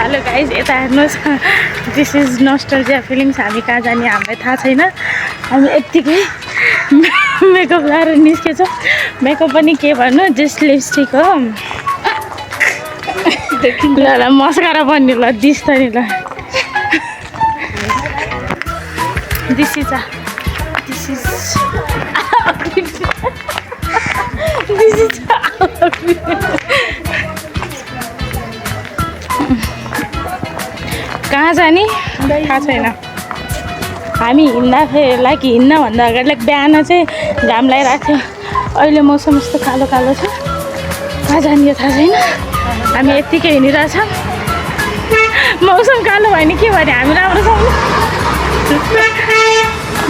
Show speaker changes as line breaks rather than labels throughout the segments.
Hello guys यता हेर्नुहोस् this is नस्टल्जिया feelings हामी कहाँ जाने हामीलाई थाहा छैन हामी यत्तिकै मेकअप लगाएर निस्केछौँ मेकअप पनि के भन्नु जस्ट लिपस्टिक हो ल मस्कारा पनि ल दिस त नि ल दिस इज कहाँ जाने थाहा छैन हामी हिँड्दाखेरि हिँड्नभन्दा अगाडि बिहान चाहिँ घाम लगाइरहेको थियो अहिले मौसम यस्तो कालो कालो छ कहाँ जाने थाहा छैन हामी यत्तिकै हिँडिरहेछौँ मौसम कालो भयो भने के भने हामी राम्रो छौँ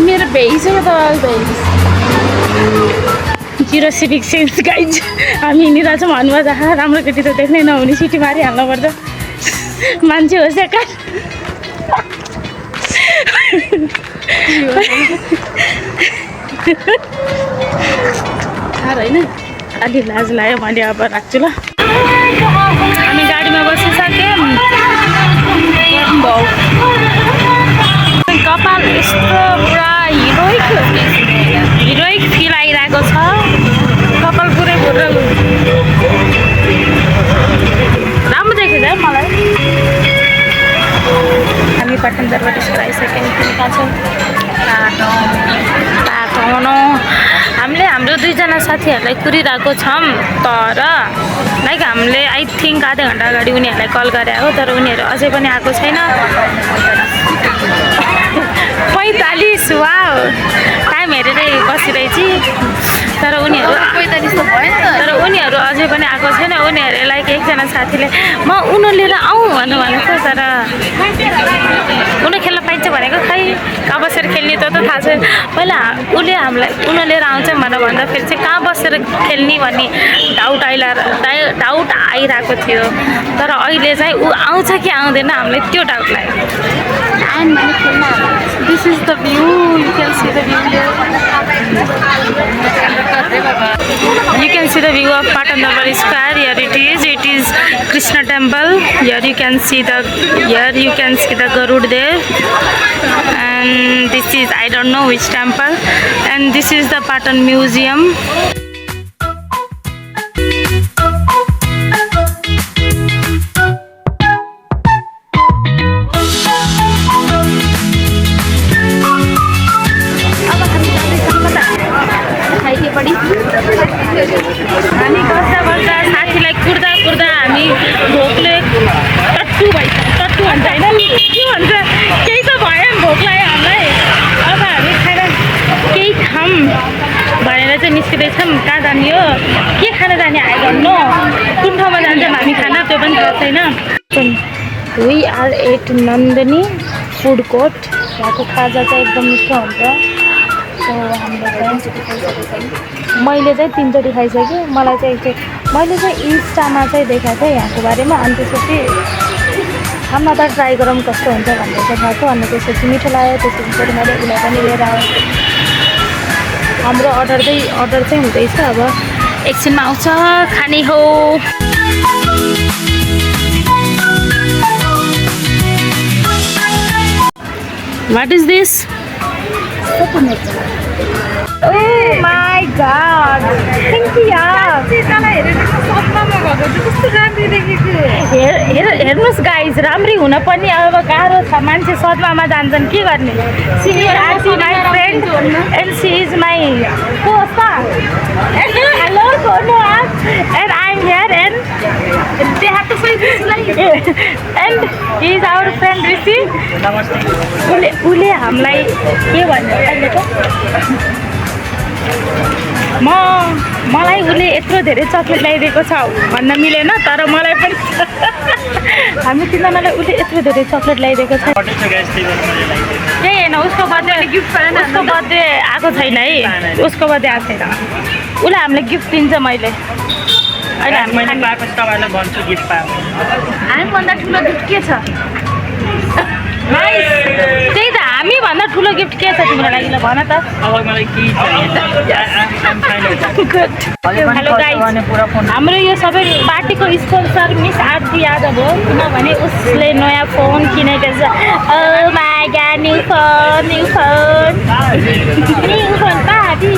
मेरो भ्याइसक्यो त जिरो सिभिक सेन्स गाइज हामी हिँडिरहेछौँ भन्नुभयो राम्रो केटी त देख्नै नहुने सिटी मारिहाल्नु पर्छ मान्छे होस् या कहाँ होइन अलि लाज लाग्यो मैले अब राख्छु ल हामी गाडीमा बसिसक्यौँ कपाल यस्तो पुरा हिरोइक फिल आइरहेको छ कपाल पुरै पुरा राम्रो देखिन्छ मलाई हामी पाटन दरबार आइसक्यौँ बाटो हामीले हाम्रो दुईजना साथीहरूलाई कुरिरहेको छौँ तर लाइक हामीले आई थिङ्क आधा घन्टा अगाडि उनीहरूलाई कल गरे हो तर उनीहरू अझै पनि आएको छैन 45 वा टाइम हेरेरै बसिरहेछु तर उनीहरू 45 त भयो तर उनीहरू अझै पनि आएको छैन उनीहरूले लाइक एकजना साथीले म उनो लिएर आउँ भनेको तर उनो खेल्न पाइन्छ भनेको खै कहाँ बसेर खेल्ने त थाहा छैन पहिला उसले हामीलाई उनो लिएर आउँछ भनेर भन्दाखेरि चाहिँ कहाँ बसेर खेल्ने भन्ने डाउट आइरहेको थियो तर अहिले चाहिँ ऊ आउँछ कि आउँदैन हामीलाई त्यो डाउट लाग्यो this is the view you can see the view You can see the view of Patan Darbar Square. Here it is Krishna temple. Here you can see the Garud there, and this is I don't know which temple, and this is the Patan museum. हामी बस्दा साथीलाई कुर्दा हामी भोकले टट्टु भन्छ होइन के भन्छ केही त भयो नि भोक लाग्यो हामीलाई अब हामी खाएर केही खाऊँ भनेर चाहिँ निस्किँदैछौँ कहाँ जाने हो के खान जाने आइरहनु कुन ठाउँमा जान्छौँ हामी खाना त्यो पनि थाहा छैन we are at Nandini food court यहाँको खाजा चाहिँ एकदम मिठो हुन्छ मैले चाहिँ 3 चोटि खाइसकेँ मलाई चाहिँ मैले चाहिँ इन्स्टामा चाहिँ देखाएको थिएँ यहाँको बारेमा अनि त्यसपछि खाना त ट्राई गरौँ कस्तो हुन्छ भनेर चाहिँ खाएको अनि त्यसपछि मिठो लाग्यो त्यसपछि मैले उसलाई पनि लिएर आएँ हाम्रो अर्डर चाहिँ हुँदैछ अब एकछिनमा आउँछ खाने हो what is this Oh my god! Thank you यार हेर्नुहोस् गाइज राम्री हुन पनि अब गाह्रो छ मान्छे सदमामा जान्छन् के गर्ने she my friend and she is my hello and I am here and they have to say this like and he is our friend Rishi उसले हामीलाई के भन्यो अहिले मलाई उसले यत्रो धेरै चक्लेट ल्याइदिएको छ भन्न मिलेन तर मलाई पनि हामी तिनजनालाई उसले यत्रो धेरै चक्लेट ल्याइदिएको छ त्यही होइन उसको बर्थडे आएको छैन है उसको बर्थडे आएको छैन उसलाई हामीलाई गिफ्ट दिन्छ मैले अहिले हामीभन्दा ठुलो गिफ्ट के छ त्यही त हामी भन्दा ठुलो गिफ्ट के छ तिम्रो लागि ल भन त
अब मलाई के
हेलो गाइस हाम्रो यो सबै पार्टीको स्पोन्सर मिस आरती यादव हो किनभने उसले नयाँ फोन किनेको छ oh my god new phone party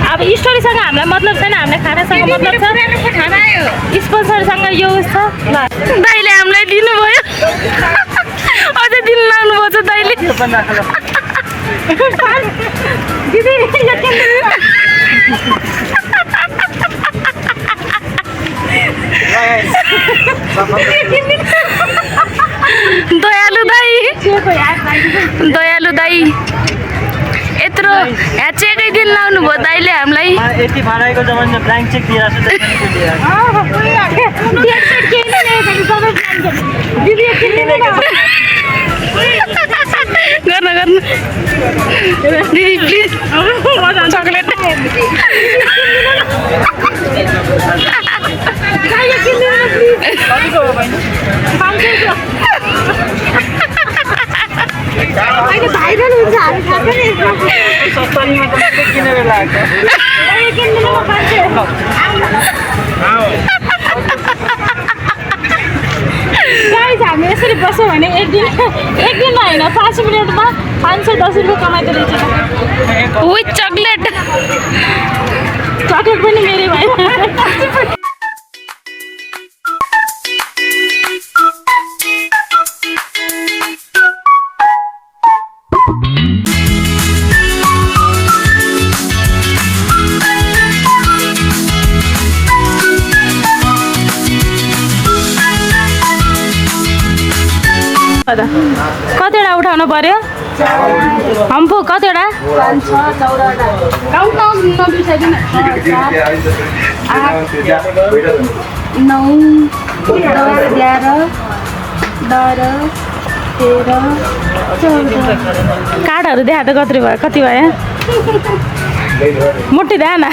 अब स्टोरीसँग हामीलाई मतलब छैन हामीलाई खानासँग मतलब छ स्पोन्सरसँग यो छ ल दाइले हामीलाई दिनुभयो अझै दिन लाउनुभएको छ दाइले दिदी दयालु दाई यत्रो चेकै दिन लाउनु भयो दाइले हामीलाई
यति भाडाको जमानमा ब्ल्याङ्क चेक दिइरहेको
गर्न दिदी प्लिज चक्लेट भाइरल हुन्छ
किनेर लाग्छ
हामी यसरी बस्यौँ भने एक दिनमा होइन 5 मिनटमा 510 रुपियाँ कमाइदो रहेछ विथ चक्लेट पनि मेरै भयो कतिवटा उठाउनु पर्यो हम्पू कतिवटा 8 कार्डहरू देखा त कति भयो मोटी ध्यान